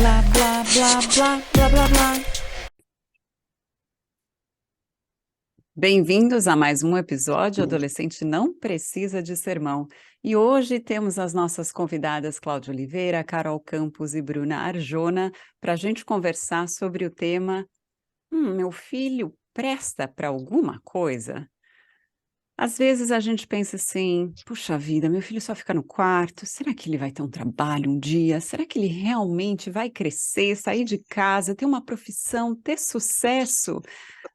blá, blá, blá, blá, blá, blá, blá. Bem-vindos a mais um episódio Adolescente Não Precisa de Sermão. E hoje temos as nossas convidadas Cláudia Oliveira, Carol Campos e Bruna Arjona para a gente conversar sobre o tema meu filho presta para alguma coisa? Às vezes a gente pensa assim, puxa vida, meu filho só fica no quarto, será que ele vai ter um trabalho um dia? Será que ele realmente vai crescer, sair de casa, ter uma profissão, ter sucesso?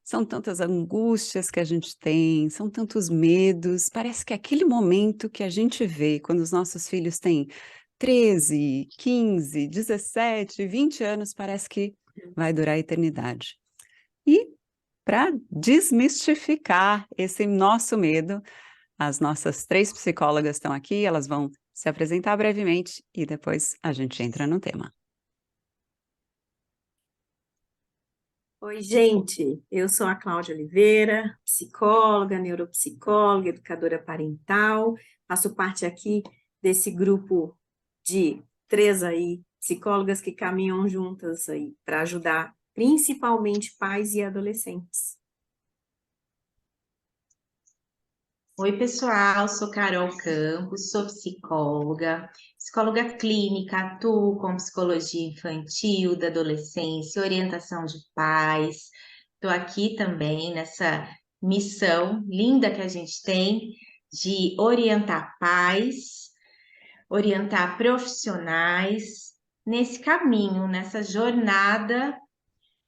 São tantas angústias que a gente tem, são tantos medos. Parece que aquele momento que a gente vê quando os nossos filhos têm 13, 15, 17, 20 anos, parece que vai durar a eternidade. E para desmistificar esse nosso medo, as nossas três psicólogas estão aqui, elas vão se apresentar brevemente e depois a gente entra no tema. Oi, gente, eu sou a Cláudia Oliveira, psicóloga, neuropsicóloga, educadora parental, faço parte aqui desse grupo de três aí, psicólogas que caminham juntas aí para ajudar principalmente pais e adolescentes. Oi, pessoal, sou Carol Campos, sou psicóloga clínica, atuo com psicologia infantil, da adolescência, orientação de pais. Estou aqui também nessa missão linda que a gente tem de orientar pais, orientar profissionais nesse caminho, nessa jornada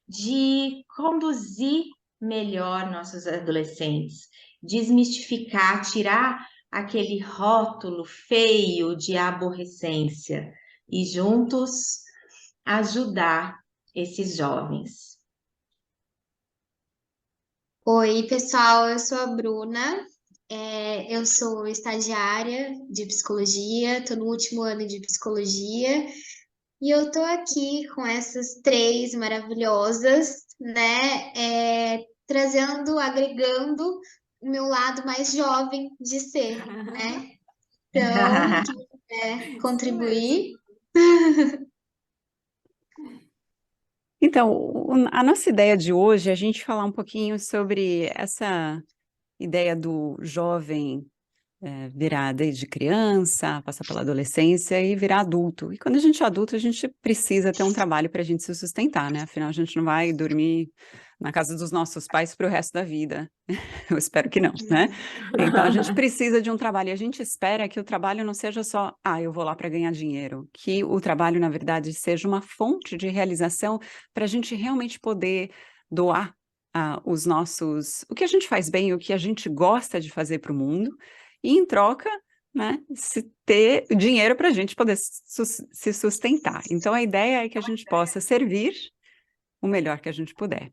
de conduzir melhor nossos adolescentes, desmistificar, tirar aquele rótulo feio de aborrecência e juntos ajudar esses jovens. Oi, pessoal, eu sou a Bruna, eu sou estagiária de psicologia, estou no último ano de psicologia e eu estou aqui com essas três maravilhosas, né, trazendo, agregando o meu lado mais jovem de ser, né? Então, quem quiser contribuir. Então, a nossa ideia de hoje é a gente falar um pouquinho sobre essa ideia do jovem virar desde criança, passar pela adolescência e virar adulto. E quando a gente é adulto, a gente precisa ter um trabalho para a gente se sustentar, né? Afinal, a gente não vai dormir na casa dos nossos pais para o resto da vida. Eu espero que não, né? Então, a gente precisa de um trabalho. E a gente espera que o trabalho não seja só, eu vou lá para ganhar dinheiro. Que o trabalho, na verdade, seja uma fonte de realização para a gente realmente poder doar os nossos... O que a gente faz bem, o que a gente gosta de fazer para o mundo, e em troca, né, se ter dinheiro para a gente poder se sustentar. Então, a ideia é que a gente possa servir o melhor que a gente puder.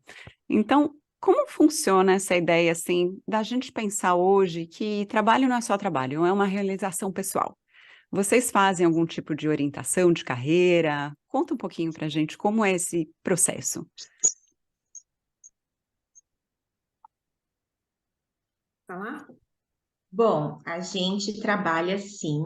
Então, como funciona essa ideia, assim, da gente pensar hoje que trabalho não é só trabalho, é uma realização pessoal? Vocês fazem algum tipo de orientação de carreira? Conta um pouquinho para a gente como é esse processo. Falar? Bom, a gente trabalha sim.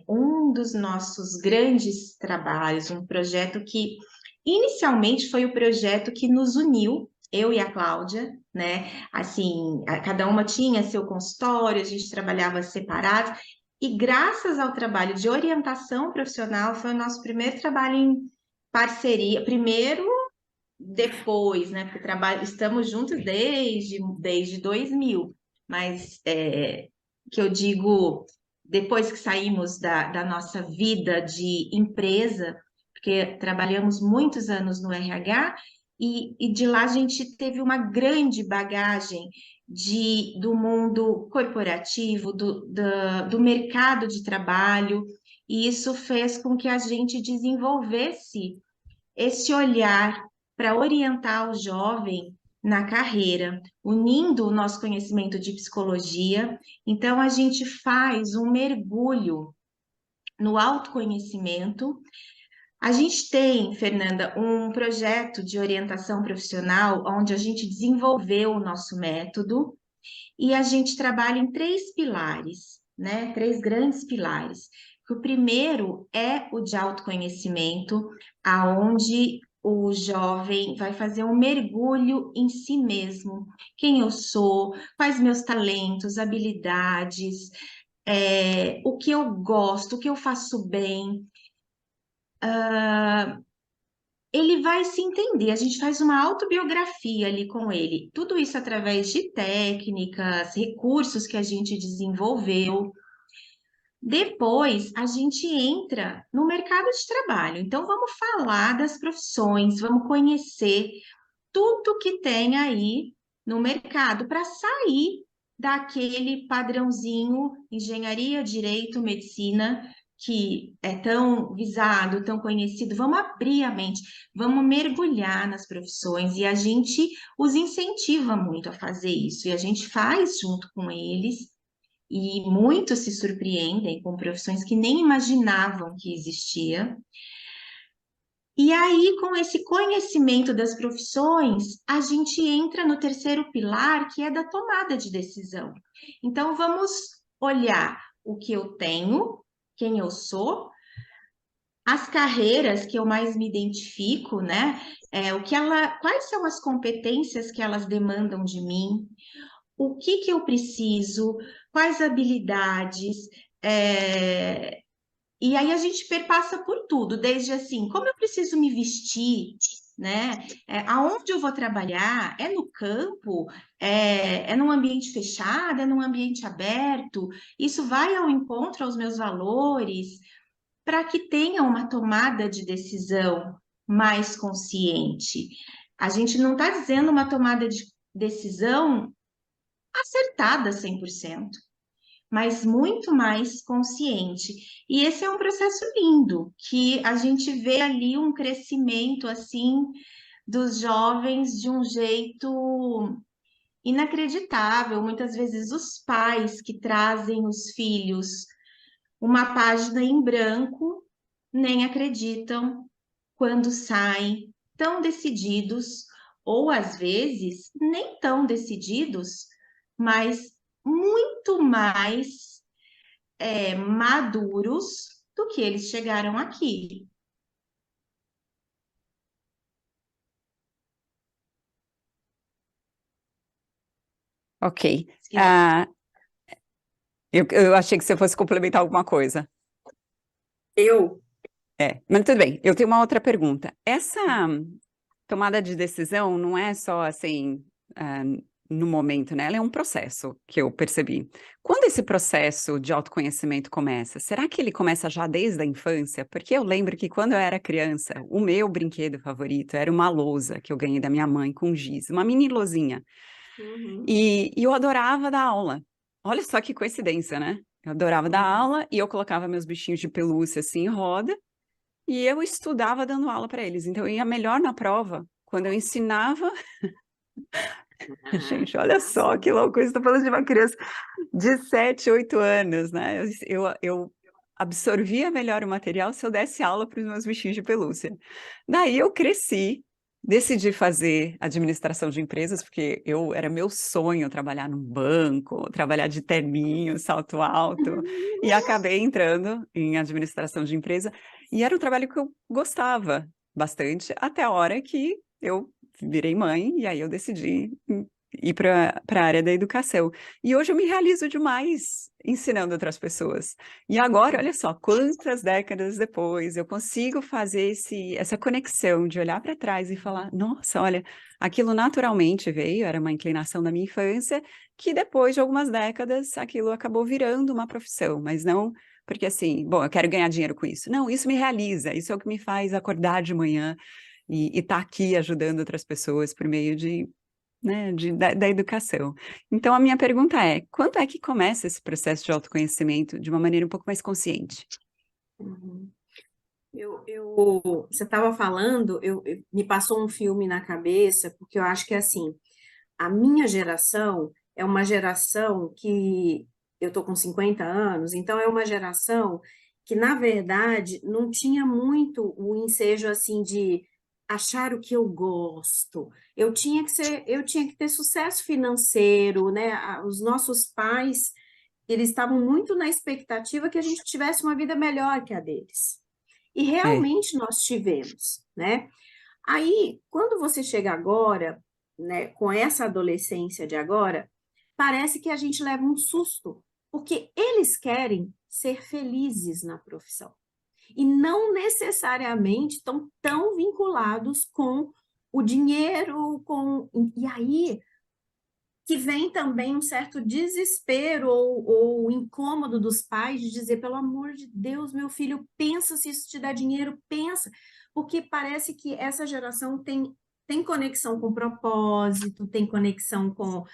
Um dos nossos grandes trabalhos, um projeto que inicialmente foi o projeto que nos uniu, eu e a Cláudia, né? Assim, cada uma tinha seu consultório, a gente trabalhava separado, e graças ao trabalho de orientação profissional, foi o nosso primeiro trabalho em parceria, primeiro depois, né? Porque estamos juntos desde 2000, mas que eu digo, depois que saímos da nossa vida de empresa, porque trabalhamos muitos anos no RH, e de lá a gente teve uma grande bagagem do mundo corporativo, do mercado de trabalho, e isso fez com que a gente desenvolvesse esse olhar para orientar o jovem na carreira, unindo o nosso conhecimento de psicologia. Então, a gente faz um mergulho no autoconhecimento. A gente tem, Fernanda, um projeto de orientação profissional onde a gente desenvolveu o nosso método e a gente trabalha em três pilares, né? Três grandes pilares. que o primeiro é o de autoconhecimento, aonde o jovem vai fazer um mergulho em si mesmo, quem eu sou, quais meus talentos, habilidades, o que eu gosto, o que eu faço bem. Ele vai se entender, a gente faz uma autobiografia ali com ele, tudo isso através de técnicas, recursos que a gente desenvolveu. Depois, a gente entra no mercado de trabalho. Então, vamos falar das profissões, vamos conhecer tudo que tem aí no mercado para sair daquele padrãozinho engenharia, direito, medicina, que é tão visado, tão conhecido. Vamos abrir a mente, vamos mergulhar nas profissões e a gente os incentiva muito a fazer isso e a gente faz junto com eles. E muitos se surpreendem com profissões que nem imaginavam que existia. E aí, com esse conhecimento das profissões, a gente entra no terceiro pilar, que é da tomada de decisão. Então, vamos olhar o que eu tenho, quem eu sou, as carreiras que eu mais me identifico, né? Quais são as competências que elas demandam de mim, o que que eu preciso, quais habilidades, e aí a gente perpassa por tudo, desde assim, como eu preciso me vestir, né? Aonde eu vou trabalhar? É no campo? É num ambiente fechado? É num ambiente aberto? Isso vai ao encontro aos meus valores, para que tenha uma tomada de decisão mais consciente. A gente não está dizendo uma tomada de decisão acertada 100%, mas muito mais consciente. E esse é um processo lindo, que a gente vê ali um crescimento assim dos jovens de um jeito inacreditável. Muitas vezes os pais que trazem os filhos uma página em branco nem acreditam quando saem tão decididos, ou às vezes nem tão decididos, mas muito mais maduros do que eles chegaram aqui. Ok. Ah, eu achei que você fosse complementar alguma coisa. Mas tudo bem. Eu tenho uma outra pergunta. Essa tomada de decisão não é só assim, no momento, né? Ela é um processo que eu percebi. Quando esse processo de autoconhecimento começa? Será que ele começa já desde a infância? Porque eu lembro que quando eu era criança, o meu brinquedo favorito era uma lousa que eu ganhei da minha mãe com giz, uma mini lousinha. E eu adorava dar aula. Olha só que coincidência, né? Eu adorava dar aula e eu colocava meus bichinhos de pelúcia assim em roda e eu estudava dando aula para eles. Então eu ia melhor na prova quando eu ensinava. Gente, olha só que loucura, estou falando de uma criança de 7, 8 anos, né? Eu absorvia melhor o material se eu desse aula para os meus bichinhos de pelúcia. Daí eu cresci, decidi fazer administração de empresas, porque era meu sonho trabalhar num banco, trabalhar de terninho, salto alto, e acabei entrando em administração de empresa, e era um trabalho que eu gostava bastante, até a hora que eu virei mãe, e aí eu decidi ir para a área da educação. E hoje eu me realizo demais ensinando outras pessoas. E agora, olha só, quantas décadas depois eu consigo fazer essa conexão de olhar para trás e falar, nossa, olha, aquilo naturalmente veio, era uma inclinação da minha infância, que depois de algumas décadas aquilo acabou virando uma profissão, mas não porque assim, bom, eu quero ganhar dinheiro com isso. Não, isso me realiza, isso é o que me faz acordar de manhã e estar aqui ajudando outras pessoas por meio de né, da educação. Então, a minha pergunta é, quando é que começa esse processo de autoconhecimento de uma maneira um pouco mais consciente? Você estava falando, me passou um filme na cabeça, porque eu acho que, assim, a minha geração é uma geração que, eu estou com 50 anos, então é uma geração que, na verdade, não tinha muito o ensejo, assim, de achar o que eu gosto. Eu tinha que ter sucesso financeiro, né? Os nossos pais eles estavam muito na expectativa que a gente tivesse uma vida melhor que a deles. E realmente nós tivemos, né? Aí, quando você chega agora, né, com essa adolescência de agora, parece que a gente leva um susto, porque eles querem ser felizes na profissão. E não necessariamente estão tão vinculados com o dinheiro, E aí que vem também um certo desespero ou incômodo dos pais de dizer, pelo amor de Deus, meu filho, pensa se isso te dá dinheiro, pensa, porque parece que essa geração tem conexão com propósito, tem conexão com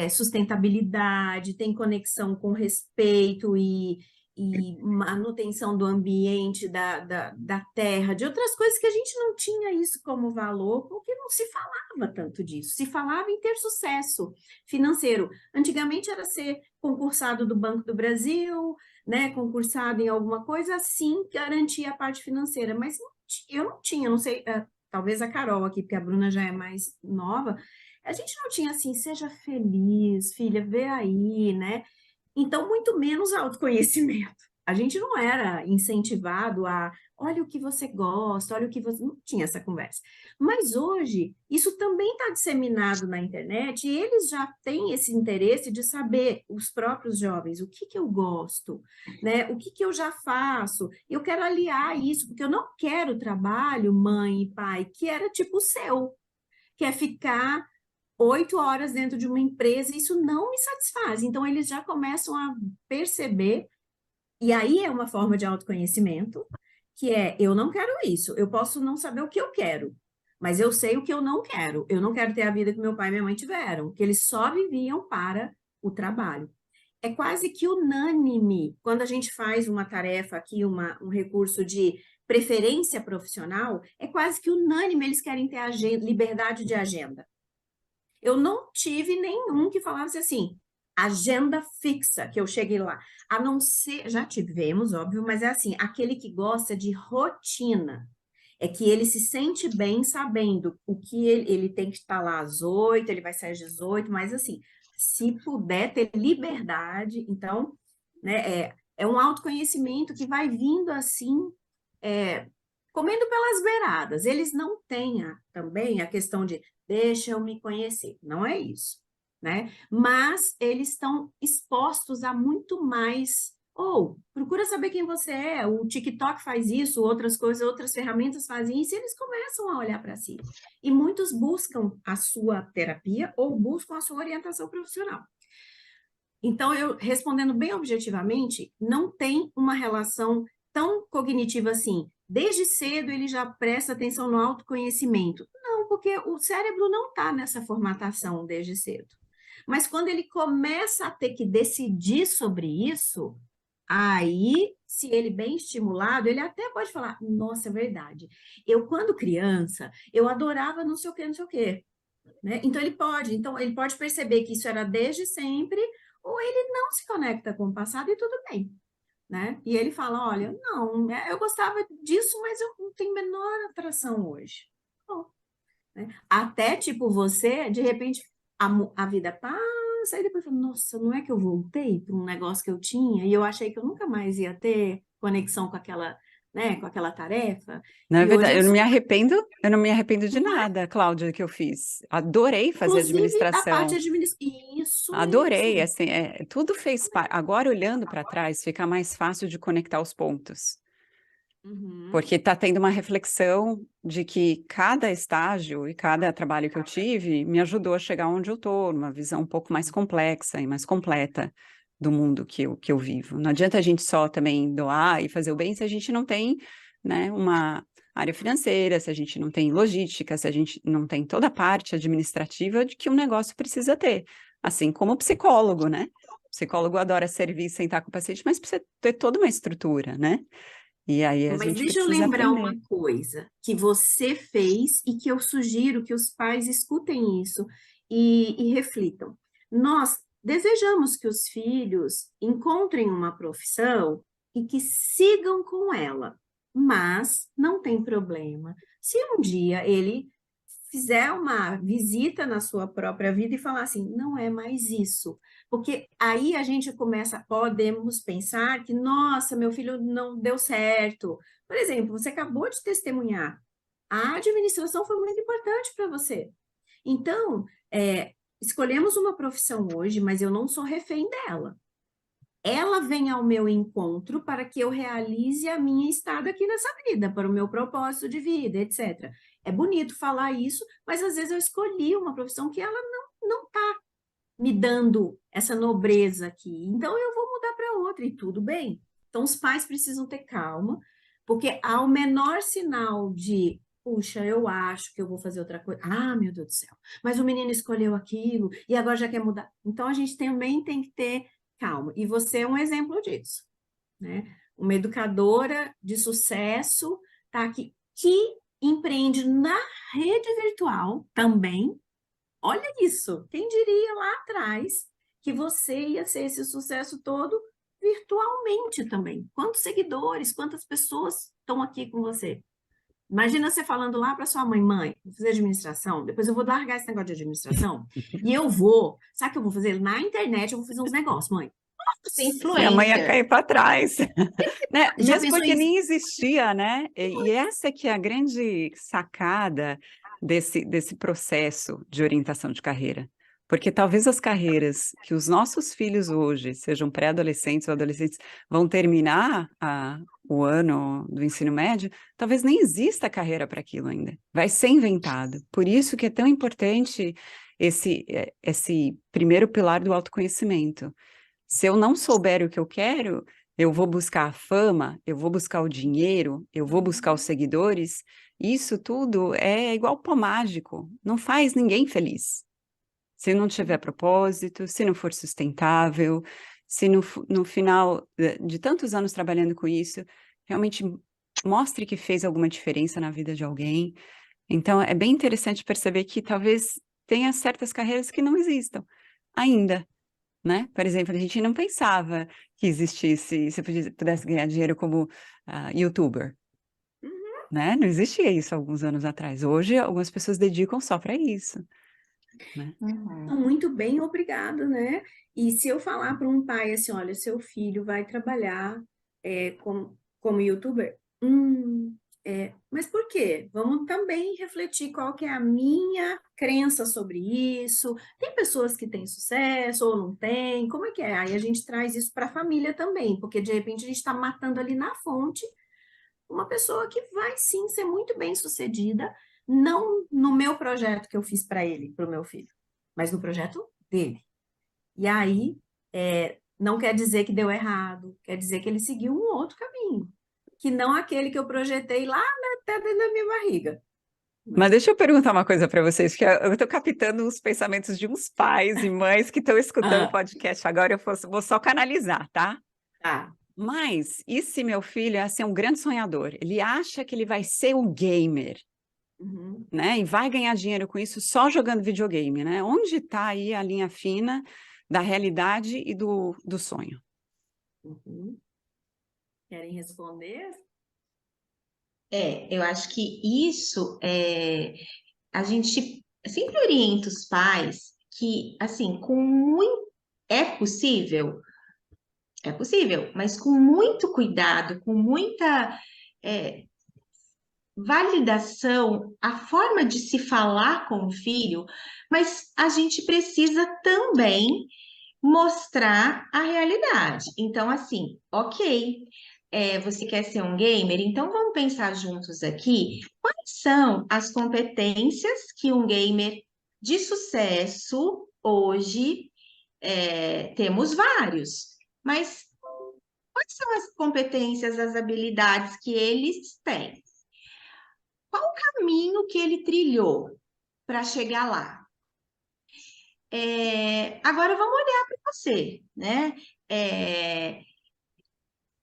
sustentabilidade, tem conexão com respeito e manutenção do ambiente, da terra, de outras coisas que a gente não tinha isso como valor, porque não se falava tanto disso, se falava em ter sucesso financeiro. Antigamente era ser concursado do Banco do Brasil, né, concursado em alguma coisa, assim garantia a parte financeira, mas eu não tinha, não sei, talvez a Carol aqui, porque a Bruna já é mais nova, a gente não tinha assim, seja feliz, filha, vê aí, né? Então, muito menos autoconhecimento. A gente não era incentivado a, olha o que você gosta, olha o que você... Não tinha essa conversa. Mas hoje, isso também está disseminado na internet e eles já têm esse interesse de saber, os próprios jovens, o que eu gosto, né? O que eu já faço. Eu quero aliar isso, porque eu não quero trabalho, mãe e pai, que era tipo o seu, que é ficar 8 horas dentro de uma empresa, isso não me satisfaz. Então, eles já começam a perceber, e aí é uma forma de autoconhecimento, que é, eu não quero isso, eu posso não saber o que eu quero, mas eu sei o que eu não quero. Eu não quero ter a vida que meu pai e minha mãe tiveram, que eles só viviam para o trabalho. É quase que unânime, quando a gente faz uma tarefa aqui, um recurso de preferência profissional, é quase que unânime, eles querem ter liberdade de agenda. Eu não tive nenhum que falasse assim, agenda fixa, que eu cheguei lá. A não ser, já tivemos, óbvio, mas é assim, aquele que gosta de rotina. É que ele se sente bem sabendo o que ele tem que estar lá às 8, ele vai sair às 18, mas assim, se puder ter liberdade, então, né, é um autoconhecimento que vai vindo assim, comendo pelas beiradas. Eles não têm também a questão de deixa eu me conhecer, não é isso, né? Mas eles estão expostos a muito mais. Ou procura saber quem você é. O TikTok faz isso, outras coisas, outras ferramentas fazem isso, e eles começam a olhar para si. E muitos buscam a sua terapia ou buscam a sua orientação profissional. Então, eu respondendo bem objetivamente, não tem uma relação tão cognitiva assim. Desde cedo ele já presta atenção no autoconhecimento. Não, porque o cérebro não está nessa formatação desde cedo. Mas quando ele começa a ter que decidir sobre isso, aí, se ele bem estimulado, ele até pode falar, nossa, é verdade. Eu, quando criança, eu adorava não sei o quê, não sei o quê. Né? Então ele pode perceber que isso era desde sempre, ou ele não se conecta com o passado e tudo bem, né? E ele fala, olha, não, eu gostava disso, mas eu não tenho menor atração hoje. Bom, né? Até, tipo, você, de repente, a vida passa, e depois fala, nossa, não é que eu voltei para um negócio que eu tinha, e eu achei que eu nunca mais ia ter conexão com aquela, né, com aquela tarefa, Não é e hoje verdade, eu eu não sou, me arrependo de nada, Cláudia, que eu fiz. Adorei fazer inclusive, da parte administração. administrativa. Adorei, Isso. assim, tudo fez parte. Agora, olhando para trás, fica mais fácil de conectar os pontos, Uhum. porque está tendo uma reflexão de que cada estágio e cada trabalho que eu tive me ajudou a chegar onde eu estou, numa visão um pouco mais complexa e mais completa do mundo que eu vivo. Não adianta a gente só também doar e fazer o bem se a gente não tem, né, uma área financeira, se a gente não tem logística, se a gente não tem toda a parte administrativa de que um negócio precisa ter. Assim como o psicólogo, né? O psicólogo adora servir, sentar com o paciente, mas precisa ter toda uma estrutura, né? E aí a Mas gente deixa eu precisa lembrar aprender. uma coisa que você fez e que eu sugiro que os pais escutem isso e reflitam. Nós desejamos que os filhos encontrem uma profissão e que sigam com ela, mas não tem problema. Se um dia ele fizer uma visita na sua própria vida e falar assim, não é mais isso, Porque aí a gente podemos pensar que, nossa, meu filho não deu certo. Por exemplo, você acabou de testemunhar. A administração foi muito importante para você. Então, escolhemos uma profissão hoje, mas eu não sou refém dela. Ela vem ao meu encontro para que eu realize a minha estada aqui nessa vida, para o meu propósito de vida, etc. É bonito falar isso, mas às vezes eu escolhi uma profissão que ela não está me dando essa nobreza aqui. Então eu vou mudar para outra e tudo bem. Então os pais precisam ter calma, porque ao menor sinal de, puxa, eu acho que eu vou fazer outra coisa. Ah, meu Deus do céu. Mas o menino escolheu aquilo e agora já quer mudar. Então a gente também tem que ter calma. E você é um exemplo disso, né? Uma educadora de sucesso, tá aqui, que empreende na rede virtual também. Olha isso, quem diria lá atrás que você ia ser esse sucesso todo virtualmente também? Quantos seguidores, quantas pessoas estão aqui com você? Imagina você falando lá para sua mãe, mãe, vou fazer administração, depois eu vou largar esse negócio de administração e eu vou, sabe o que eu vou fazer? Na internet eu vou fazer uns negócios, mãe. E a mãe ia Influencer. cair para trás, né? Já Mesmo pensou porque isso? nem existia, né? E essa que é a grande sacada desse processo de orientação de carreira. Porque talvez as carreiras que os nossos filhos hoje, sejam pré-adolescentes ou adolescentes, vão terminar o ano do ensino médio, talvez nem exista carreira para aquilo ainda. Vai ser inventado. Por isso que é tão importante esse primeiro pilar do autoconhecimento. Se eu não souber o que eu quero, eu vou buscar a fama, eu vou buscar o dinheiro, eu vou buscar os seguidores. Isso tudo é igual pó mágico, não faz ninguém feliz. Se não tiver propósito, se não for sustentável, se no final de tantos anos trabalhando com isso, realmente mostre que fez alguma diferença na vida de alguém. Então, é bem interessante perceber que talvez tenha certas carreiras que não existam ainda, né? Por exemplo, a gente não pensava que existisse, se pudesse ganhar dinheiro como YouTuber, né? Não existia isso alguns anos atrás. Hoje, algumas pessoas dedicam só para isso, né? Então, muito bem, obrigado, né? E se eu falar para um pai assim, olha, seu filho vai trabalhar como youtuber, mas por quê? Vamos também refletir qual que é a minha crença sobre isso. Tem pessoas que têm sucesso ou não tem, como é que é? Aí a gente traz isso para a família também, porque de repente a gente está matando ali na fonte uma pessoa que vai sim ser muito bem sucedida, não no meu projeto que eu fiz para ele, para o meu filho, mas no projeto dele. E aí, não quer dizer que deu errado, quer dizer que ele seguiu um outro caminho, que não aquele que eu projetei lá até dentro da minha barriga. Mas deixa eu perguntar uma coisa para vocês, porque eu estou captando os pensamentos de uns pais e mães que estão escutando o podcast agora, vou só canalizar, tá? Tá. Mas, e se meu filho é assim, um grande sonhador? Ele acha que ele vai ser um gamer, Uhum. né? E vai ganhar dinheiro com isso só jogando videogame, né? Onde está aí a linha fina da realidade e do sonho? Uhum. Querem responder? Eu acho que isso a gente sempre orienta os pais que, assim, é possível, mas com muito cuidado, com muita validação, a forma de se falar com o filho, mas a gente precisa também mostrar a realidade. Então, assim, ok, você quer ser um gamer? Então vamos pensar juntos aqui quais são as competências que um gamer de sucesso hoje temos vários, mas quais são as competências, as habilidades que eles têm? Qual o caminho que ele trilhou para chegar lá? Agora vamos olhar para você, né?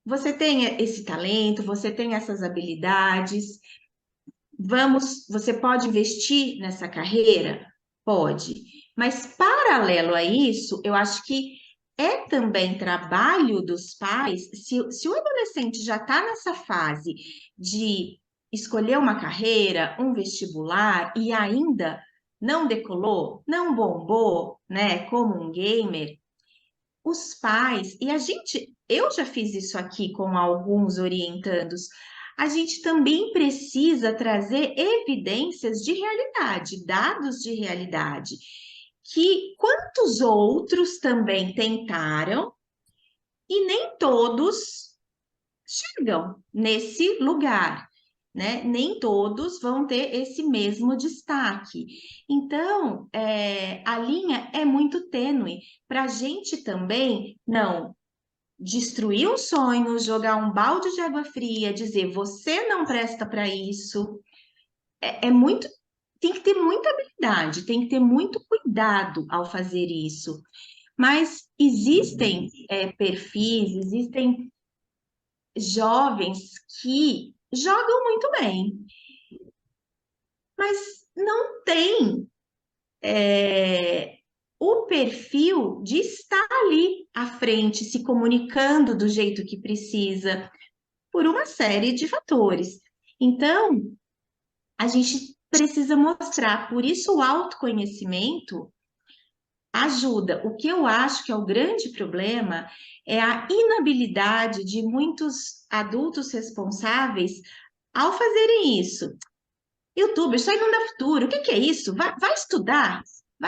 Você tem esse talento, você tem essas habilidades. Você pode investir nessa carreira? Pode. Mas paralelo a isso, eu acho que é também trabalho dos pais, se o adolescente já está nessa fase de escolher uma carreira, um vestibular e ainda não decolou, não bombou, né, como um gamer, os pais, e eu já fiz isso aqui com alguns orientandos, a gente também precisa trazer evidências de realidade, dados de realidade, que quantos outros também tentaram e nem todos chegam nesse lugar, né? Nem todos vão ter esse mesmo destaque. Então, a linha é muito tênue para a gente também não destruir um sonho, jogar um balde de água fria, dizer você não presta para isso. É muito, tem que ter muita habilidade, tem que ter muito cuidado ao fazer isso. Mas existem perfis, existem jovens que jogam muito bem, mas não tem o perfil de estar ali à frente, se comunicando do jeito que precisa, por uma série de fatores. Então, a gente precisa mostrar, por isso o autoconhecimento ajuda. O que eu acho que é o grande problema é a inabilidade de muitos adultos responsáveis ao fazerem isso. YouTube, isso aí não dá futuro. O que que é isso? Vai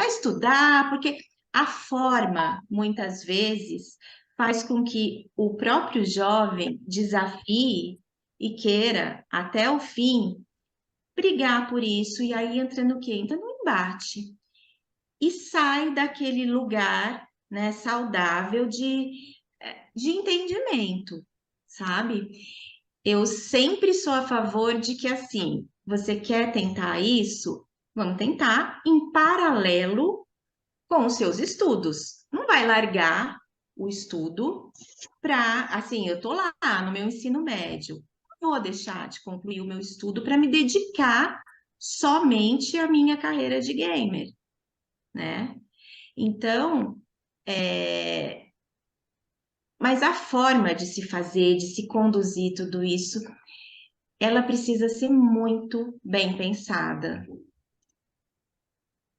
estudar, porque a forma, muitas vezes, faz com que o próprio jovem desafie e queira, até o fim, brigar por isso, e aí entra no quê? Entra no embate e sai daquele lugar, né, saudável de entendimento, sabe? Eu sempre sou a favor de que, assim, você quer tentar isso? Vamos tentar em paralelo com os seus estudos. Não vai largar o estudo para, assim, eu tô lá no meu ensino médio. Não vou deixar de concluir o meu estudo para me dedicar somente à minha carreira de gamer, né? Então, mas a forma de se fazer, de se conduzir tudo isso, ela precisa ser muito bem pensada.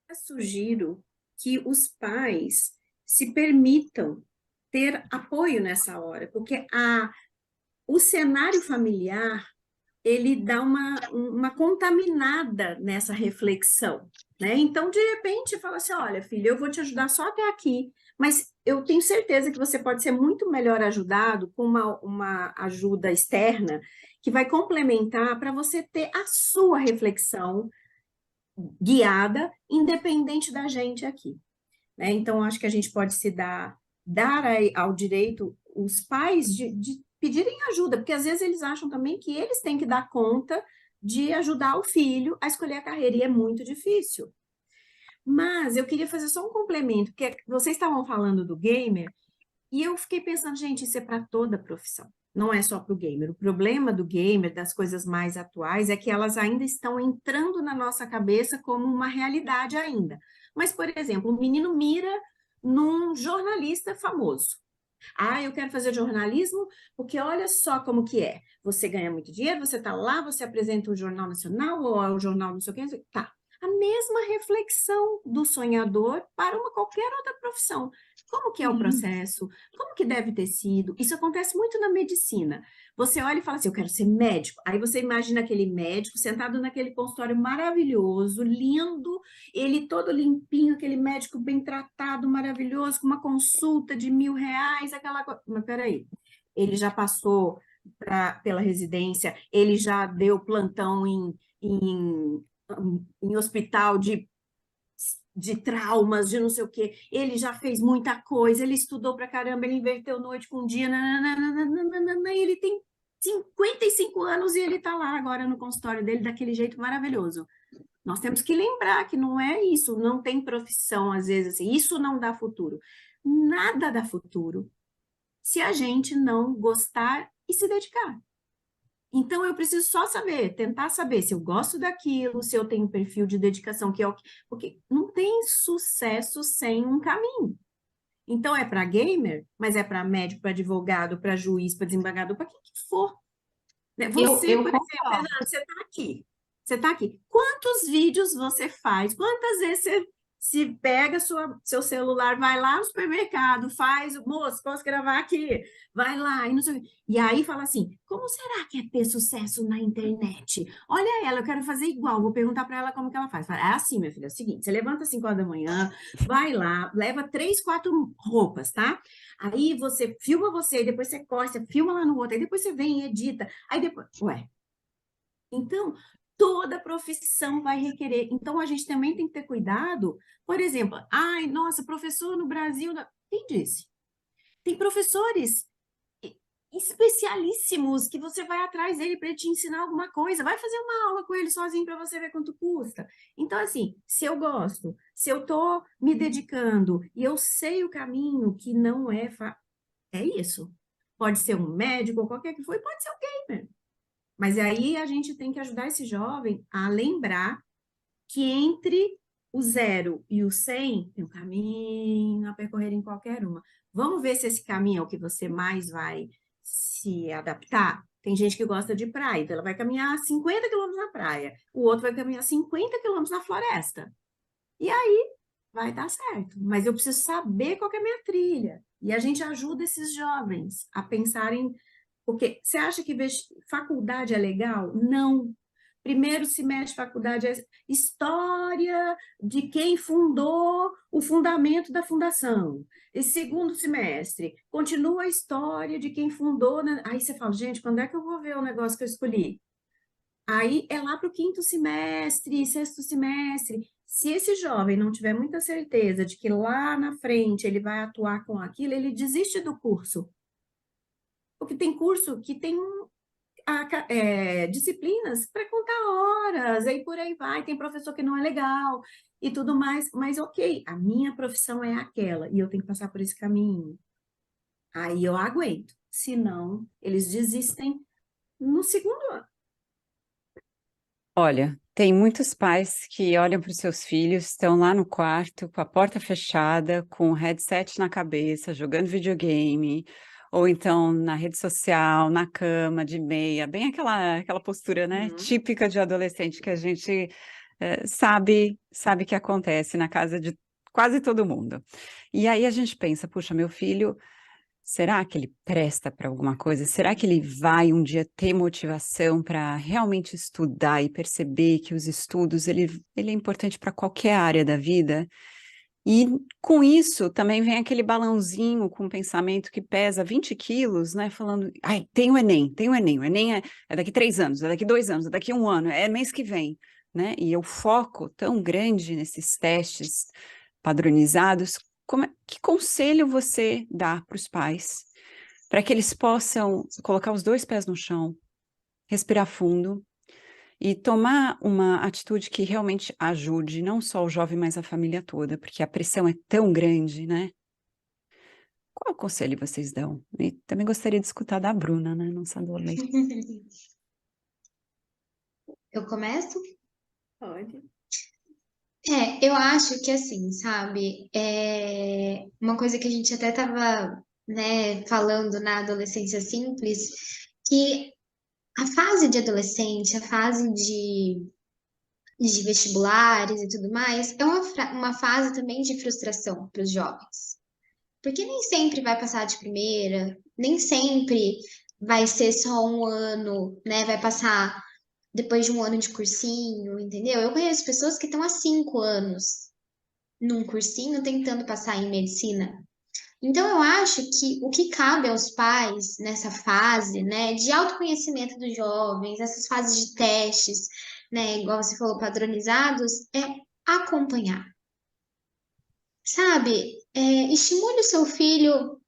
Eu sugiro que os pais se permitam ter apoio nessa hora, porque o cenário familiar ele dá uma contaminada nessa reflexão, né? Então, de repente, fala assim, olha, filho, eu vou te ajudar só até aqui, mas eu tenho certeza que você pode ser muito melhor ajudado com uma ajuda externa que vai complementar para você ter a sua reflexão guiada, independente da gente aqui, né? Então, acho que a gente pode se dar ao direito os pais de pedirem ajuda, porque às vezes eles acham também que eles têm que dar conta de ajudar o filho a escolher a carreira, e é muito difícil. Mas eu queria fazer só um complemento, porque vocês estavam falando do gamer, e eu fiquei pensando, gente, isso é para toda profissão, não é só para o gamer. O problema do gamer, das coisas mais atuais, é que elas ainda estão entrando na nossa cabeça como uma realidade ainda. Mas, por exemplo, o menino mira num jornalista famoso. Ah, eu quero fazer jornalismo porque olha só como que é. Você ganha muito dinheiro, você está lá, você apresenta o Jornal Nacional ou o jornal não sei o que, tá. A mesma reflexão do sonhador para qualquer outra profissão. Como que é o processo? Como que deve ter sido? Isso acontece muito na medicina. Você olha e fala assim, eu quero ser médico. Aí você imagina aquele médico sentado naquele consultório maravilhoso, lindo, ele todo limpinho, aquele médico bem tratado, maravilhoso, com uma consulta de R$ 1.000, aquela coisa. Mas peraí, ele já passou pela residência, ele já deu plantão em hospital de traumas, de não sei o quê, ele já fez muita coisa, ele estudou pra caramba, ele inverteu noite com dia, nananana, ele tem 55 anos e ele tá lá agora no consultório dele daquele jeito maravilhoso. Nós temos que lembrar que não é isso, não tem profissão, às vezes, assim, isso não dá futuro. Nada dá futuro se a gente não gostar e se dedicar. Então, eu preciso só saber, tentar saber se eu gosto daquilo, se eu tenho perfil de dedicação, que é o que... Porque não tem sucesso sem um caminho. Então, é para gamer, mas é para médico, para advogado, para juiz, para desembargador, para quem que for. Você, por exemplo, Fernanda, você está aqui. Você está aqui. Quantos vídeos você faz? Quantas vezes Se pega seu celular, vai lá no supermercado, faz, moço, posso gravar aqui? Vai lá, e não sei o quê. E aí fala assim, como será que é ter sucesso na internet? Olha ela, eu quero fazer igual, vou perguntar para ela como que ela faz. Fala, é assim, minha filha, é o seguinte, você levanta às 5 horas da manhã, vai lá, leva 3, 4 roupas, tá? Aí você filma você, aí depois você corta, você filma lá no outro, aí depois você vem e edita, aí depois... Ué, então, toda profissão vai requerer. Então, a gente também tem que ter cuidado. Por exemplo, ai, nossa, professor no Brasil. Quem disse? Tem professores especialíssimos que você vai atrás dele para ele te ensinar alguma coisa. Vai fazer uma aula com ele sozinho para você ver quanto custa. Então, assim, se eu gosto, se eu estou me dedicando e eu sei o caminho que não é. É isso. Pode ser um médico ou qualquer que for, e pode ser o gamer. Mas aí a gente tem que ajudar esse jovem a lembrar que entre o 0 e o 100 tem um caminho a percorrer em qualquer uma. Vamos ver se esse caminho é o que você mais vai se adaptar? Tem gente que gosta de praia, então ela vai caminhar 50 quilômetros na praia, o outro vai caminhar 50 quilômetros na floresta. E aí vai dar certo. Mas eu preciso saber qual que é a minha trilha. E a gente ajuda esses jovens a pensarem porque você acha que faculdade é legal? Não. Primeiro semestre de faculdade é história de quem fundou o fundamento da fundação. E segundo semestre, continua a história de quem fundou. Aí você fala, gente, quando é que eu vou ver o negócio que eu escolhi? Aí é lá para o quinto semestre, sexto semestre. Se esse jovem não tiver muita certeza de que lá na frente ele vai atuar com aquilo, ele desiste do curso. Porque tem curso que tem disciplinas para contar horas, aí por aí vai, tem professor que não é legal e tudo mais, mas ok, a minha profissão é aquela e eu tenho que passar por esse caminho. Aí eu aguento, senão eles desistem no segundo ano. Olha, tem muitos pais que olham para os seus filhos, estão lá no quarto, com a porta fechada, com o headset na cabeça, jogando videogame, ou então na rede social, na cama, de meia, bem aquela postura, né, típica de adolescente que a gente sabe que acontece na casa de quase todo mundo. E aí a gente pensa, puxa, meu filho. Será que ele presta para alguma coisa? Será que ele vai um dia ter motivação para realmente estudar e perceber que os estudos ele é importante para qualquer área da vida? E com isso também vem aquele balãozinho com pensamento que pesa 20 quilos, né? Falando, ai, tem o Enem, o Enem é daqui 3 anos, é daqui 2 anos, é daqui 1 ano, é mês que vem, né? E o foco tão grande nesses testes padronizados, que conselho você dá para os pais para que eles possam colocar os 2 pés no chão, respirar fundo e tomar uma atitude que realmente ajude não só o jovem, mas a família toda, porque a pressão é tão grande, né? Qual conselho vocês dão? E também gostaria de escutar da Bruna, né, nossa adolescente. Eu começo? Pode. Eu acho que assim, sabe, uma coisa que a gente até tava, né, falando na adolescência simples, que a fase de adolescente, a fase de vestibulares e tudo mais, é uma fase também de frustração para os jovens. Porque nem sempre vai passar de primeira, nem sempre vai ser só um ano, né? Vai passar depois de um ano de cursinho, entendeu? Eu conheço pessoas que estão há 5 anos num cursinho tentando passar em medicina. Então, eu acho que o que cabe aos pais nessa fase, né, de autoconhecimento dos jovens, essas fases de testes, né, igual você falou, padronizados, é acompanhar. Sabe? Estimule o seu filho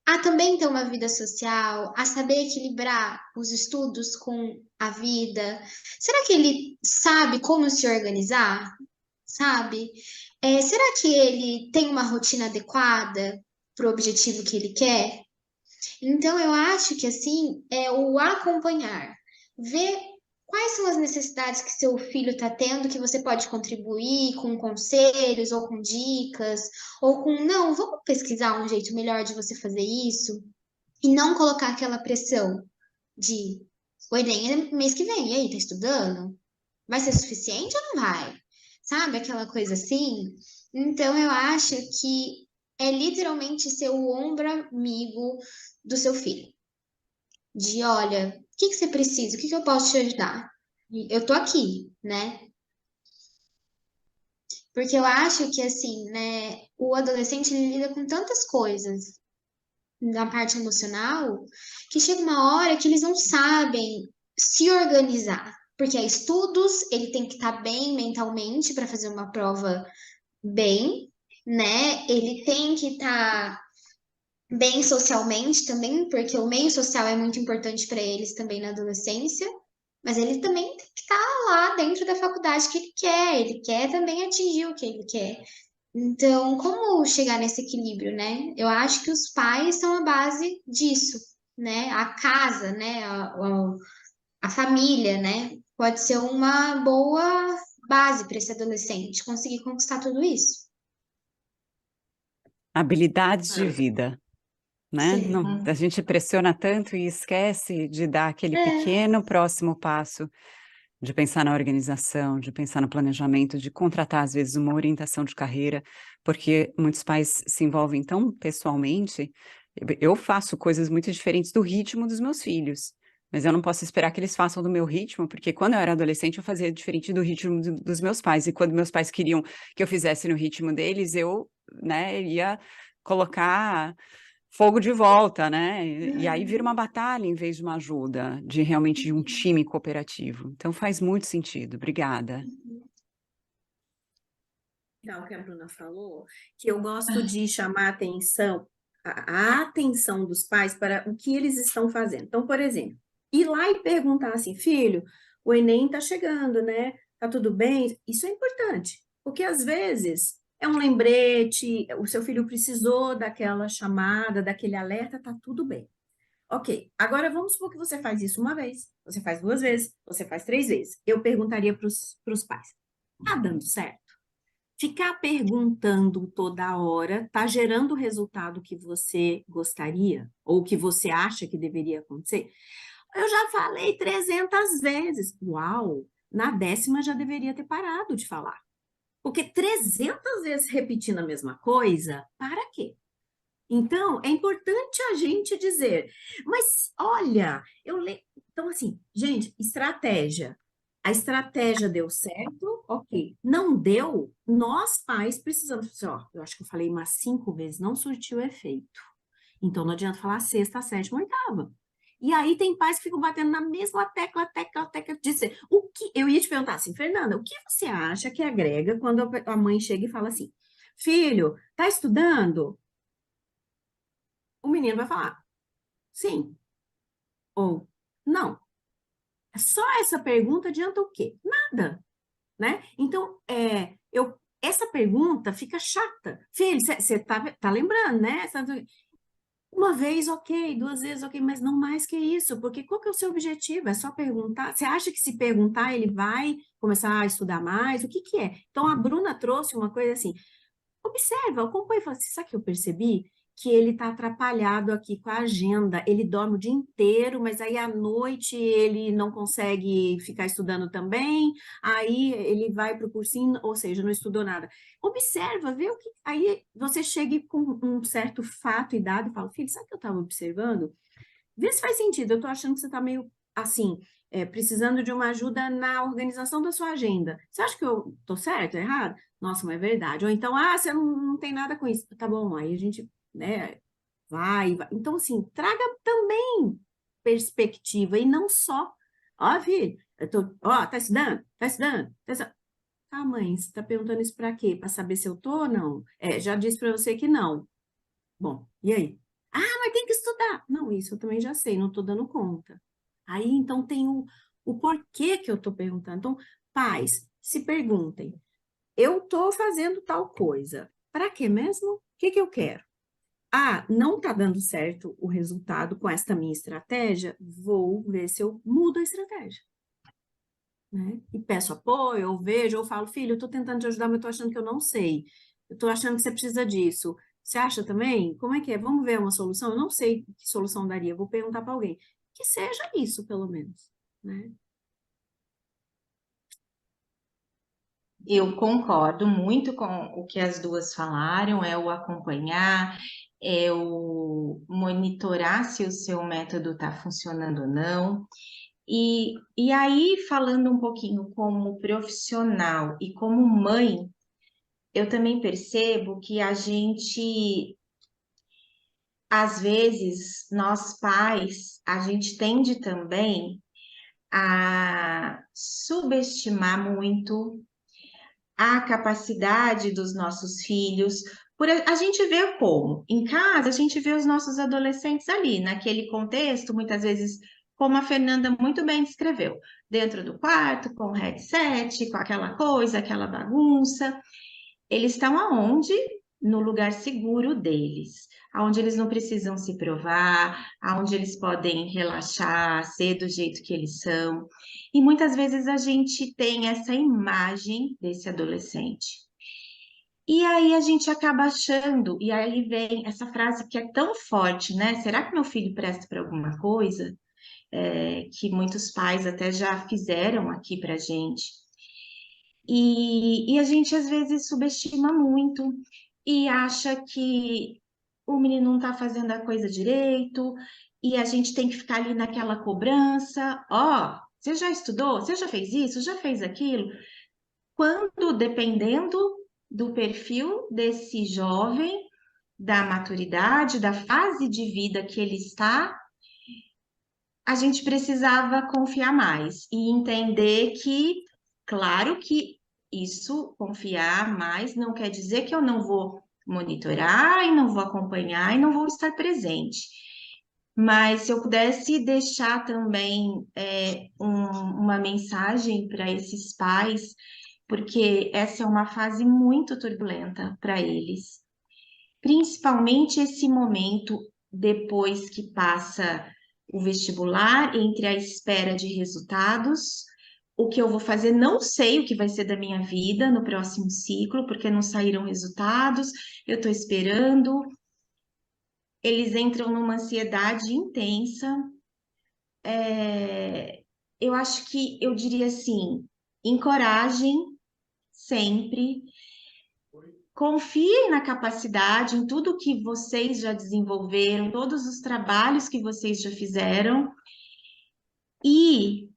a também ter uma vida social, a saber equilibrar os estudos com a vida. Será que ele sabe como se organizar? Sabe? Será que ele tem uma rotina adequada para o objetivo que ele quer? Então, eu acho que assim é o acompanhar, ver quais são as necessidades que seu filho está tendo que você pode contribuir com conselhos ou com dicas, ou com, não, vamos pesquisar um jeito melhor de você fazer isso, e não colocar aquela pressão de o Enem é mês que vem, e aí, tá estudando? Vai ser suficiente ou não vai? sabe? Aquela coisa assim. Então, eu acho que é literalmente ser o ombro amigo do seu filho. De, olha, o que que você precisa? O que que eu posso te ajudar? E eu tô aqui, né? Porque eu acho que, assim, né, o adolescente ele lida com tantas coisas na parte emocional que chega uma hora que eles não sabem se organizar. Porque é estudos, ele tem que estar bem mentalmente para fazer uma prova bem, né? Ele tem que estar bem socialmente também, porque o meio social é muito importante para eles também na adolescência. Mas ele também tem que estar lá dentro da faculdade que ele quer também atingir o que ele quer. Então, como chegar nesse equilíbrio, né? Eu acho que os pais são a base disso, né? A casa, né? A família, né? Pode ser uma boa base para esse adolescente conseguir conquistar tudo isso. Habilidades de vida, né? Sim. Não, a gente pressiona tanto e esquece de dar aquele É. pequeno próximo passo, de pensar na organização, de pensar no planejamento, de contratar, às vezes, uma orientação de carreira, porque muitos pais se envolvem tão pessoalmente. Eu faço coisas muito diferentes do ritmo dos meus filhos, mas eu não posso esperar que eles façam do meu ritmo, porque quando eu era adolescente eu fazia diferente do ritmo dos meus pais, e quando meus pais queriam que eu fizesse no ritmo deles, eu, né, ia colocar fogo de volta, né? E aí vira uma batalha em vez de uma ajuda, de realmente de um time cooperativo. Então faz muito sentido. Obrigada. O que a Bruna falou, que eu gosto de chamar a atenção dos pais para o que eles estão fazendo. Então, por exemplo, ir lá e perguntar assim, filho, o Enem tá chegando, né? Tá tudo bem? Isso é importante, porque às vezes é um lembrete, o seu filho precisou daquela chamada, daquele alerta, tá tudo bem. Ok, agora vamos supor que você faz isso uma vez, você faz 2 vezes, você faz 3 vezes. Eu perguntaria para os pais, tá dando certo? Ficar perguntando toda hora está gerando o resultado que você gostaria ou que você acha que deveria acontecer? Eu já falei 300 vezes. Uau! Na 10ª já deveria ter parado de falar. Porque 300 vezes repetindo a mesma coisa, para quê? Então, é importante a gente dizer, mas olha, então assim, gente, estratégia. A estratégia deu certo, ok. Não deu, nós pais precisamos, ó, eu acho que eu falei umas 5 vezes, não surtiu efeito. Então não adianta falar sexta, sétima, oitava. E aí tem pais que ficam batendo na mesma tecla, dizer, o que, eu ia te perguntar assim, Fernanda, o que você acha que agrega quando a mãe chega e fala assim, filho, tá estudando? O menino vai falar sim ou não. Só essa pergunta adianta o quê? Nada, né? Então, essa pergunta fica chata. Filho, você tá lembrando, né? Uma vez, ok, 2 vezes, ok, mas não mais que isso, porque qual que é o seu objetivo? É só perguntar? Você acha que se perguntar ele vai começar a estudar mais? O que que é? Então, a Bruna trouxe uma coisa assim, observa, acompanha e fala assim, sabe o que eu percebi? Que ele está atrapalhado aqui com a agenda, ele dorme o dia inteiro, mas aí à noite ele não consegue ficar estudando também, aí ele vai para o cursinho, ou seja, não estudou nada. Observa, vê o que. Aí você chega com um certo fato e dado e fala, filho, sabe o que eu estava observando? Vê se faz sentido, eu estou achando que você está meio assim, precisando de uma ajuda na organização da sua agenda. Você acha que eu estou certo, errado? Nossa, mas é verdade. Ou então, você não tem nada com isso. Tá bom, aí a gente, né, vai. Então, assim, traga também perspectiva e não só. Ó, filho, tá estudando? Tá estudando? Tá estudando? Tá, mãe, você tá perguntando isso pra quê? Pra saber se eu tô ou não? Já disse pra você que não. Bom, e aí? Mas tem que estudar. Não, isso eu também já sei, não estou dando conta. Aí, então, tem o porquê que eu estou perguntando. Então, pais, se perguntem, eu estou fazendo tal coisa, para quê mesmo? O que que eu quero? Não está dando certo o resultado com esta minha estratégia, vou ver se eu mudo a estratégia. Né? E peço apoio, ou vejo, ou falo, filho, eu estou tentando te ajudar, mas estou achando que eu não sei. Eu estou achando que você precisa disso. Você acha também? Como é que é? Vamos ver uma solução? Eu não sei que solução daria, vou perguntar para alguém. Que seja isso, pelo menos. Né? Eu concordo muito com o que as duas falaram, é o acompanhar, é o monitorar se o seu método está funcionando ou não. E aí, falando um pouquinho como profissional e como mãe, eu também percebo que a gente, às vezes, nós pais, a gente tende também a subestimar muito a capacidade dos nossos filhos. A gente vê como? Em casa, a gente vê os nossos adolescentes ali, naquele contexto, muitas vezes, como a Fernanda muito bem descreveu, dentro do quarto, com o headset, com aquela coisa, aquela bagunça. Eles estão aonde? No lugar seguro deles, aonde eles não precisam se provar, aonde eles podem relaxar, ser do jeito que eles são. E muitas vezes a gente tem essa imagem desse adolescente. E aí a gente acaba achando, e aí vem essa frase que é tão forte, né? Será que meu filho presta para alguma coisa? Que muitos pais até já fizeram aqui para gente. E a gente às vezes subestima muito e acha que o menino não está fazendo a coisa direito, e a gente tem que ficar ali naquela cobrança. Ó, você já estudou? Você já fez isso? Já fez aquilo? Quando, dependendo do perfil desse jovem, da maturidade, da fase de vida que ele está, a gente precisava confiar mais e entender que, claro que isso, confiar mais, não quer dizer que eu não vou monitorar e não vou acompanhar e não vou estar presente. Mas se eu pudesse deixar também uma mensagem para esses pais, porque essa é uma fase muito turbulenta para eles, principalmente esse momento depois que passa o vestibular, entre a espera de resultados, o que eu vou fazer, não sei o que vai ser da minha vida no próximo ciclo, porque não saíram resultados, eu estou esperando. Eles entram numa ansiedade intensa. Eu acho que eu diria assim: encorajem sempre, confiem na capacidade, em tudo que vocês já desenvolveram, todos os trabalhos que vocês já fizeram e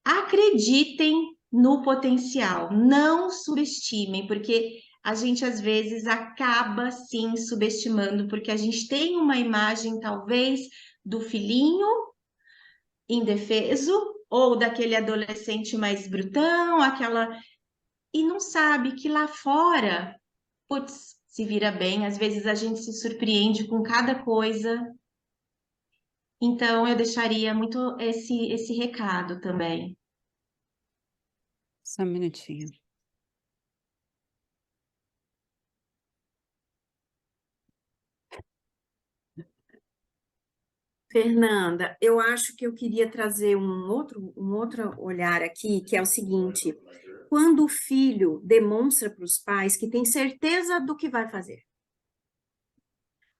acreditem no potencial, não subestimem, porque a gente às vezes acaba sim subestimando, porque a gente tem uma imagem talvez do filhinho indefeso ou daquele adolescente mais brutão, aquela e não sabe que lá fora, putz, se vira bem, às vezes a gente se surpreende com cada coisa. Então eu deixaria muito esse recado também. Só um minutinho. Fernanda, eu acho que eu queria trazer um outro olhar aqui, que é o seguinte: quando o filho demonstra para os pais que tem certeza do que vai fazer,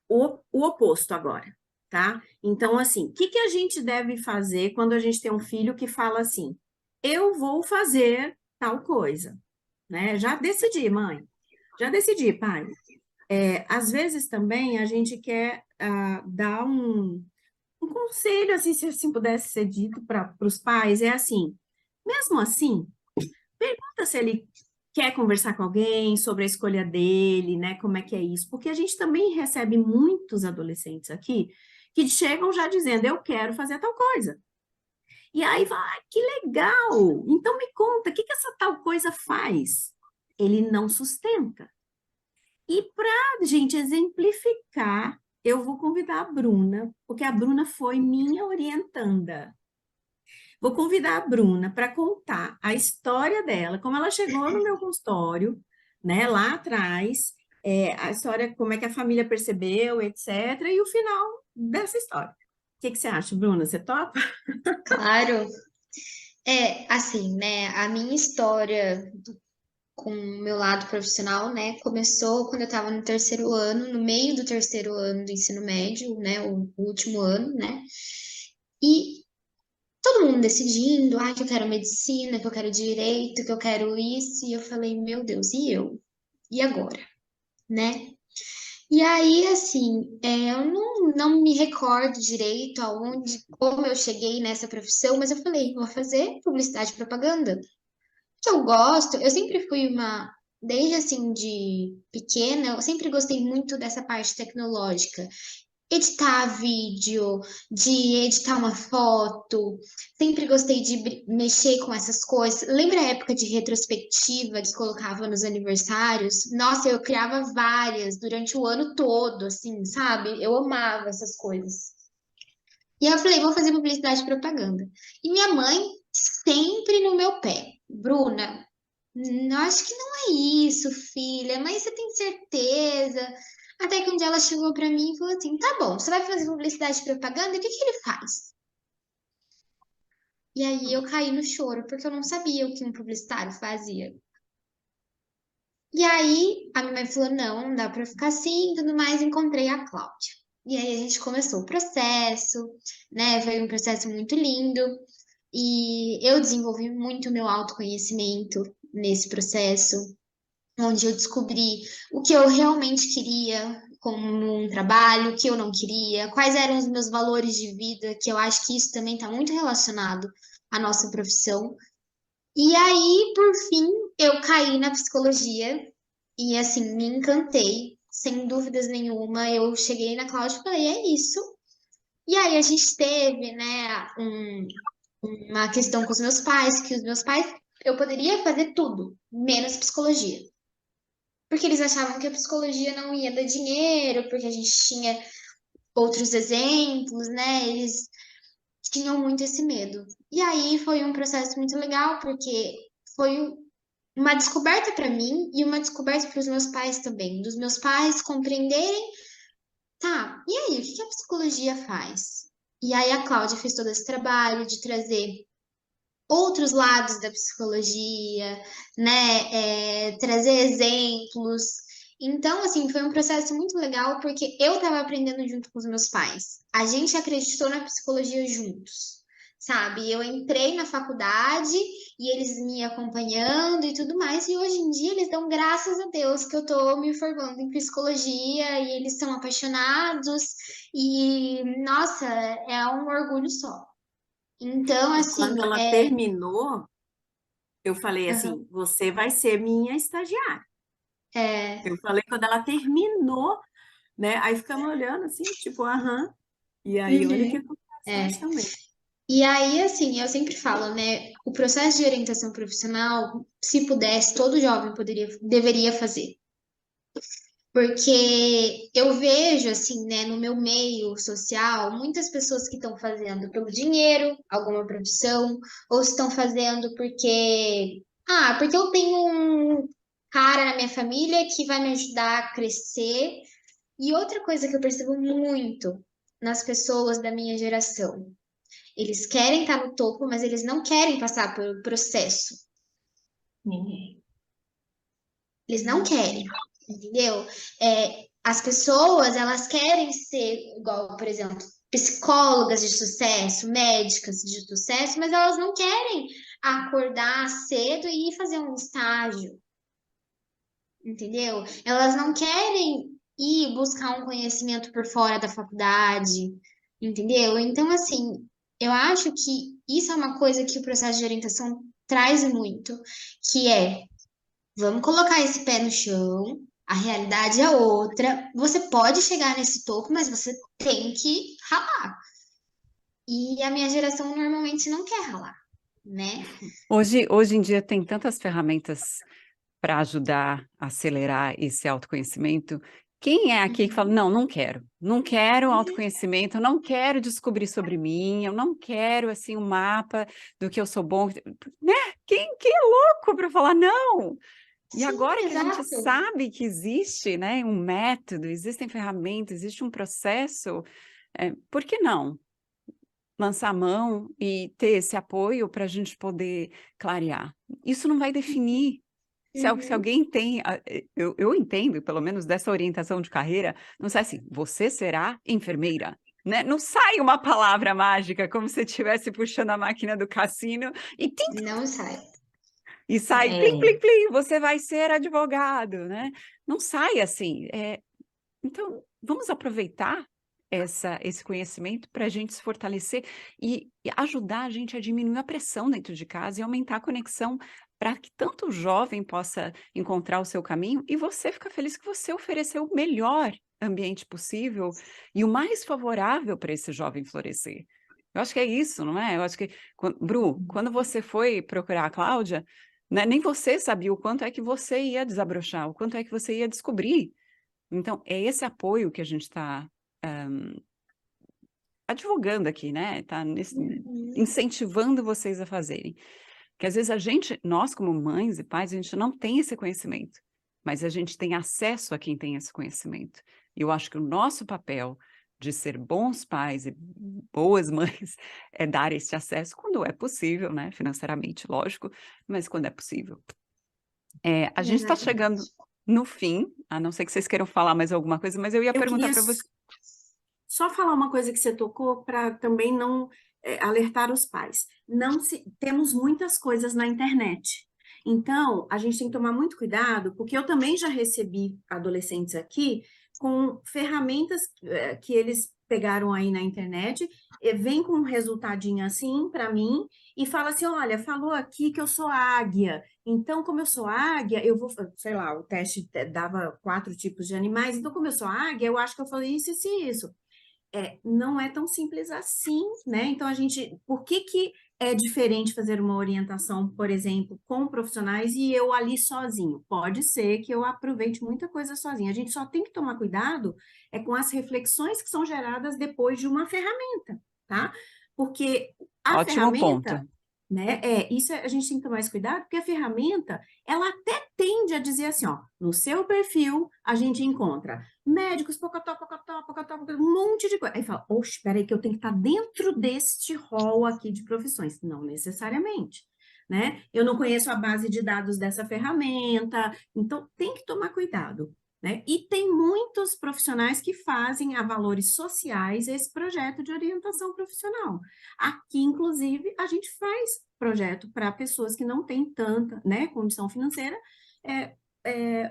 o oposto agora, tá? Então, assim, o que que a gente deve fazer quando a gente tem um filho que fala assim: eu vou fazer tal coisa, né? Já decidi, mãe, já decidi, pai. Às vezes também a gente quer dar um conselho, assim, se assim pudesse ser dito para os pais, é assim, mesmo assim, pergunta se ele quer conversar com alguém sobre a escolha dele, né? Como é que é isso? Porque a gente também recebe muitos adolescentes aqui que chegam já dizendo, eu quero fazer tal coisa. E aí vai, que legal! Então me conta, o que que essa tal coisa faz? Ele não sustenta. E para a gente exemplificar, eu vou convidar a Bruna, porque a Bruna foi minha orientanda. Vou convidar a Bruna para contar a história dela, como ela chegou no meu consultório, né, lá atrás, a história, como é que a família percebeu, etc., e o final dessa história. O que que você acha, Bruna? Você topa? Claro. Assim, né, a minha história com o meu lado profissional, né, começou quando eu estava no terceiro ano, no meio do terceiro ano do ensino médio, né, o último ano, né, e todo mundo decidindo, que eu quero medicina, que eu quero direito, que eu quero isso, e eu falei, meu Deus, e eu? E agora? Né? E aí, assim, eu não me recordo direito aonde, como eu cheguei nessa profissão, mas eu falei, vou fazer publicidade e propaganda. Que eu gosto, eu sempre fui desde assim de pequena, eu sempre gostei muito dessa parte tecnológica. Editar vídeo, de editar uma foto, sempre gostei de mexer com essas coisas. Lembra a época de retrospectiva que colocava nos aniversários? Nossa, eu criava várias durante o ano todo, assim, sabe? Eu amava essas coisas. E aí eu falei, vou fazer publicidade e propaganda. E minha mãe sempre no meu pé. Bruna, acho que não é isso, filha, mas você tem certeza? Até que um dia ela chegou pra mim e falou assim: tá bom, você vai fazer publicidade e propaganda? E o que que ele faz? E aí eu caí no choro, porque eu não sabia o que um publicitário fazia. E aí a minha mãe falou: não dá pra ficar assim, e tudo mais. Encontrei a Cláudia. E aí a gente começou o processo, né? Foi um processo muito lindo. E eu desenvolvi muito meu autoconhecimento nesse processo, onde eu descobri o que eu realmente queria como um trabalho, o que eu não queria, quais eram os meus valores de vida, que eu acho que isso também está muito relacionado à nossa profissão. E aí, por fim, eu caí na psicologia e, assim, me encantei, sem dúvidas nenhuma. Eu cheguei na Cláudia e falei, é isso. E aí a gente teve, né, uma questão com os meus pais, que os meus pais, eu poderia fazer tudo, menos psicologia. Porque eles achavam que a psicologia não ia dar dinheiro, porque a gente tinha outros exemplos, né? Eles tinham muito esse medo. E aí foi um processo muito legal, porque foi uma descoberta para mim e uma descoberta para os meus pais também, dos meus pais compreenderem, tá, e aí, o que que a psicologia faz? E aí a Cláudia fez todo esse trabalho de trazer outros lados da psicologia, né? Trazer exemplos. Então, assim, foi um processo muito legal porque eu estava aprendendo junto com os meus pais. A gente acreditou na psicologia juntos, sabe? Eu entrei na faculdade e eles me acompanhando e tudo mais, e hoje em dia eles dão graças a Deus que eu estou me formando em psicologia e eles são apaixonados e, nossa, é um orgulho só. Então, E assim, quando ela terminou, eu falei aham, assim, você vai ser minha estagiária. Eu falei quando ela terminou, né? Aí ficamos olhando assim, tipo, aham. E aí, olha o que uhum, acontece é. hoje também. E aí, assim, eu sempre falo, né? O processo de orientação profissional, se pudesse, todo jovem deveria fazer. Porque eu vejo, assim, né, no meu meio social, muitas pessoas que estão fazendo pelo dinheiro, alguma profissão, ou estão fazendo porque eu tenho um cara na minha família que vai me ajudar a crescer. E outra coisa que eu percebo muito nas pessoas da minha geração, eles querem estar no topo, mas eles não querem passar pelo processo. Ninguém. Eles não querem, entendeu? As pessoas, elas querem ser igual, por exemplo, psicólogas de sucesso, médicas de sucesso, mas elas não querem acordar cedo e ir fazer um estágio, entendeu? Elas não querem ir buscar um conhecimento por fora da faculdade, entendeu? Então, assim, eu acho que isso é uma coisa que o processo de orientação traz muito, que é, vamos colocar esse pé no chão, a realidade é outra, você pode chegar nesse topo, mas você tem que ralar. E a minha geração normalmente não quer ralar, né? Hoje em dia tem tantas ferramentas para ajudar a acelerar esse autoconhecimento. Quem é aqui que fala, Uhum. não, não quero Uhum. autoconhecimento, eu não quero descobrir sobre mim, eu não quero, assim, um mapa do que eu sou bom, né? Quem é louco para falar não? E Sim, agora que a gente exato. sabe que existe, né, um método, existem ferramentas, existe um processo, por que não lançar a mão e ter esse apoio para a gente poder clarear? Isso não vai definir. Se Uhum. alguém tem, eu entendo, pelo menos dessa orientação de carreira, não sei assim, você será enfermeira. né? Não sai uma palavra mágica, como se estivesse puxando a máquina do cassino e tim, Não sai. e sai É. plim, plim, plim, você vai ser advogado, né? Não sai assim. Então, vamos aproveitar esse conhecimento para a gente se fortalecer e ajudar a gente a diminuir a pressão dentro de casa e aumentar a conexão para que tanto o jovem possa encontrar o seu caminho e você ficar feliz que você ofereceu o melhor ambiente possível e o mais favorável para esse jovem florescer. Eu acho que é isso, não é? Eu acho que, Bru, quando você foi procurar a Cláudia, né, nem você sabia o quanto é que você ia desabrochar, o quanto é que você ia descobrir. Então, é esse apoio que a gente está advogando aqui, né? Está incentivando vocês a fazerem. Porque às vezes nós como mães e pais, a gente não tem esse conhecimento, mas a gente tem acesso a quem tem esse conhecimento. E eu acho que o nosso papel de ser bons pais e boas mães é dar esse acesso quando é possível, né? Financeiramente, lógico, mas quando é possível. A gente está chegando no fim, a não ser que vocês queiram falar mais alguma coisa, mas eu ia perguntar para você. Só falar uma coisa que você tocou para também não alertar os pais. Temos muitas coisas na internet. Então, a gente tem que tomar muito cuidado, porque eu também já recebi adolescentes aqui com ferramentas que eles pegaram aí na internet, vem com um resultadinho assim para mim e fala assim, olha, falou aqui que eu sou águia, então como eu sou águia, eu vou, sei lá, o teste dava 4 tipos de animais, então como eu sou águia, eu acho que eu falei isso, isso e isso. Não é tão simples assim, né? Então, por que é diferente fazer uma orientação, por exemplo, com profissionais e eu ali sozinho? Pode ser que eu aproveite muita coisa sozinha. A gente só tem que tomar cuidado com as reflexões que são geradas depois de uma ferramenta, tá? Porque a Ótimo ferramenta, ponto. né? Isso a gente tem que tomar mais cuidado, porque a ferramenta, ela até tende a dizer assim, ó, no seu perfil a gente encontra médicos, pocotó, um monte de coisa. Aí fala, oxe, espera aí que eu tenho que estar dentro deste rol aqui de profissões. Não necessariamente, né? Eu não conheço a base de dados dessa ferramenta, então tem que tomar cuidado, né? E tem muitos profissionais que fazem a valores sociais esse projeto de orientação profissional. Aqui, inclusive, a gente faz projeto para pessoas que não têm tanta, né, condição financeira,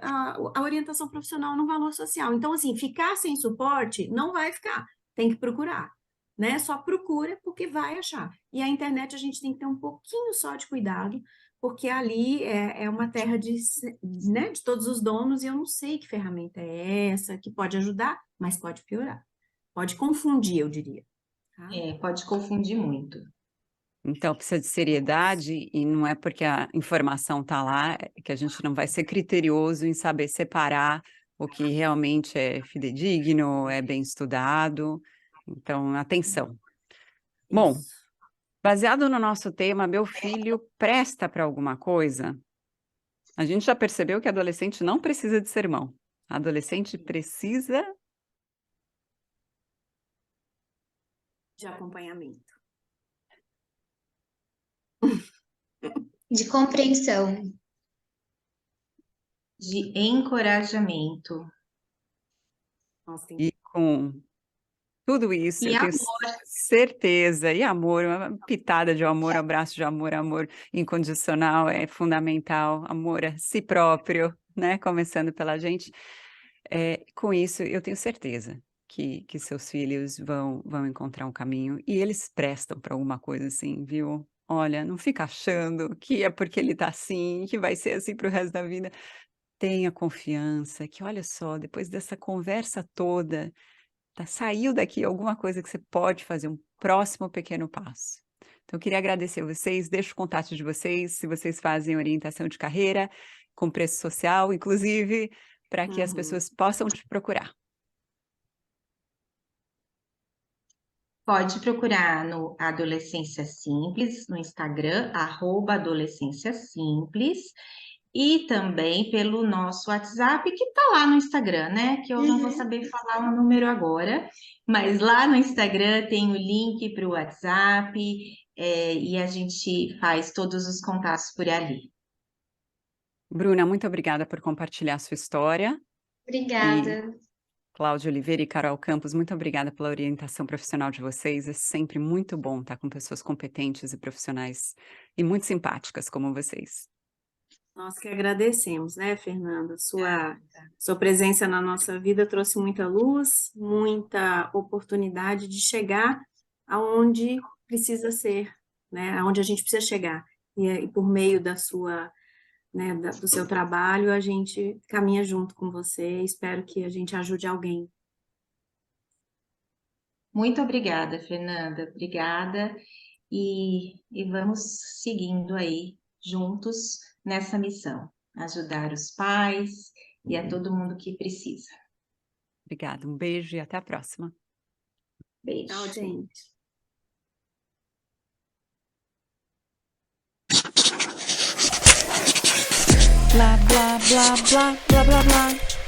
a orientação profissional no valor social. Então, assim, ficar sem suporte não vai ficar, tem que procurar, né? Só procura porque vai achar. E a internet a gente tem que ter um pouquinho só de cuidado, porque ali é uma terra né, de todos os donos e eu não sei que ferramenta é essa, que pode ajudar, mas pode piorar. Pode confundir, eu diria. Tá? Pode confundir muito. Então, precisa de seriedade e não é porque a informação está lá que a gente não vai ser criterioso em saber separar o que realmente é fidedigno, é bem estudado. Então, atenção. Bom, Isso. baseado no nosso tema, meu filho presta para alguma coisa? A gente já percebeu que adolescente não precisa de sermão. Adolescente precisa De acompanhamento. De compreensão. De encorajamento. Nossa, e com tudo isso, E eu tenho amor. certeza, e amor, uma pitada de amor, abraço de amor, amor incondicional é fundamental, amor a si próprio, né? Começando pela gente. Com isso, eu tenho certeza que seus filhos vão encontrar um caminho e eles prestam para alguma coisa assim, viu? Olha, não fica achando que é porque ele tá assim, que vai ser assim para o resto da vida. Tenha confiança, que olha só, depois dessa conversa toda, saiu daqui alguma coisa que você pode fazer, um próximo pequeno passo. Então, eu queria agradecer a vocês, deixo o contato de vocês, se vocês fazem orientação de carreira, com preço social, inclusive, para que as pessoas possam te procurar. Pode procurar no Adolescência Simples, no Instagram, @Adolescência Simples, e também pelo nosso WhatsApp, que está lá no Instagram, né? Que eu não vou saber falar o número agora, mas lá no Instagram tem o link para o WhatsApp, e a gente faz todos os contatos por ali. Bruna, muito obrigada por compartilhar a sua história. Obrigada. Cláudia Oliveira e Carol Campos, muito obrigada pela orientação profissional de vocês. É sempre muito bom estar com pessoas competentes e profissionais e muito simpáticas como vocês. Nós que agradecemos, né, Fernanda? Sua presença na nossa vida trouxe muita luz, muita oportunidade de chegar aonde precisa ser, né? Aonde a gente precisa chegar. E por meio da sua, né, do seu trabalho, a gente caminha junto com você. Espero que a gente ajude alguém. Muito obrigada, Fernanda. Obrigada. E vamos seguindo aí juntos nessa missão, ajudar os pais e a todo mundo que precisa. Obrigada, um beijo e até a próxima. Beijo. Tchau, gente. Blá, blá, blá, blá, blá, blá, blá.